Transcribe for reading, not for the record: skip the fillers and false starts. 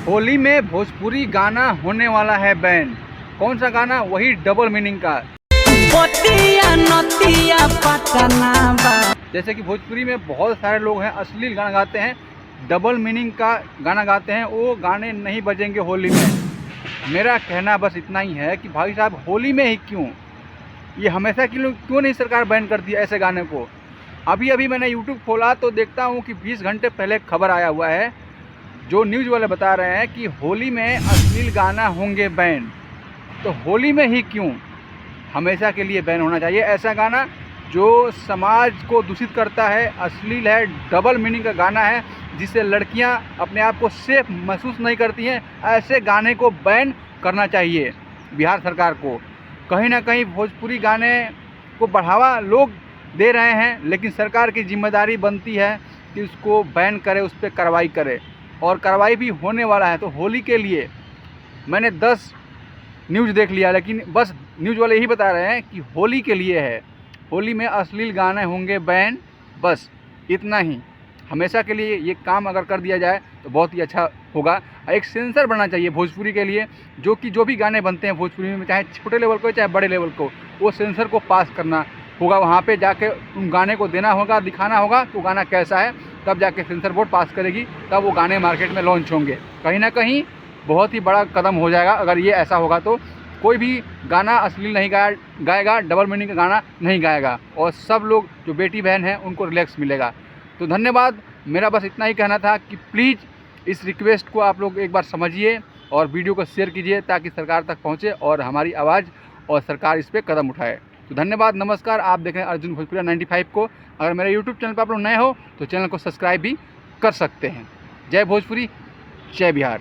होली में भोजपुरी गाना होने वाला है बैन। कौन सा गाना? वही डबल मीनिंग का। जैसे कि भोजपुरी में बहुत सारे लोग हैं अश्लील गाना गाते हैं, डबल मीनिंग का गाना गाते हैं, वो गाने नहीं बजेंगे होली में। मेरा कहना बस इतना ही है कि भाई साहब होली में ही क्यों, ये हमेशा क्यों नहीं सरकार बैन करती है ऐसे गाने को। अभी मैंने यूट्यूब खोला तो देखता हूँ कि 20 घंटे पहले खबर आया हुआ है, जो न्यूज़ वाले बता रहे हैं कि होली में अश्लील गाना होंगे बैन। तो होली में ही क्यों, हमेशा के लिए बैन होना चाहिए ऐसा गाना जो समाज को दूषित करता है, अश्लील है, डबल मीनिंग का गाना है, जिससे लड़कियां अपने आप को सेफ महसूस नहीं करती हैं। ऐसे गाने को बैन करना चाहिए बिहार सरकार को। कहीं ना कहीं भोजपुरी गाने को बढ़ावा लोग दे रहे हैं, लेकिन सरकार की जिम्मेदारी बनती है कि उसको बैन करे, उस पर कार्रवाई करे, और कार्रवाई भी होने वाला है। तो होली के लिए मैंने 10 न्यूज़ देख लिया, लेकिन बस न्यूज़ वाले यही बता रहे हैं कि होली के लिए है, होली में अश्लील गाने होंगे बैन, बस इतना ही। हमेशा के लिए ये काम अगर कर दिया जाए तो बहुत ही अच्छा होगा। एक सेंसर बनना चाहिए भोजपुरी के लिए, जो भी गाने बनते हैं भोजपुरी में, चाहे छोटे लेवल को चाहे बड़े लेवल को, वो सेंसर को पास करना होगा। वहाँ पे जाके उन गाने को देना होगा, दिखाना होगा तो गाना कैसा है, तब जाके सेंसर बोर्ड पास करेगी, तब वो गाने मार्केट में लॉन्च होंगे। कहीं ना कहीं बहुत ही बड़ा कदम हो जाएगा अगर ये ऐसा होगा। तो कोई भी गाना अश्लील नहीं गाएगा, डबल मीनिंग का गाना नहीं गाएगा, और सब लोग जो बेटी बहन हैं उनको रिलैक्स मिलेगा। तो धन्यवाद। मेरा बस इतना ही कहना था कि प्लीज़ इस रिक्वेस्ट को आप लोग एक बार समझिए और वीडियो को शेयर कीजिए, ताकि सरकार तक पहुँचे और हमारी आवाज़ और सरकार इस पर कदम उठाए। तो धन्यवाद, नमस्कार। आप देख रहे हैं अर्जुन भोजपुरिया 95 को। अगर मेरे यूट्यूब चैनल पर आप लोग नए हो तो चैनल को सब्सक्राइब भी कर सकते हैं। जय भोजपुरी, जय बिहार।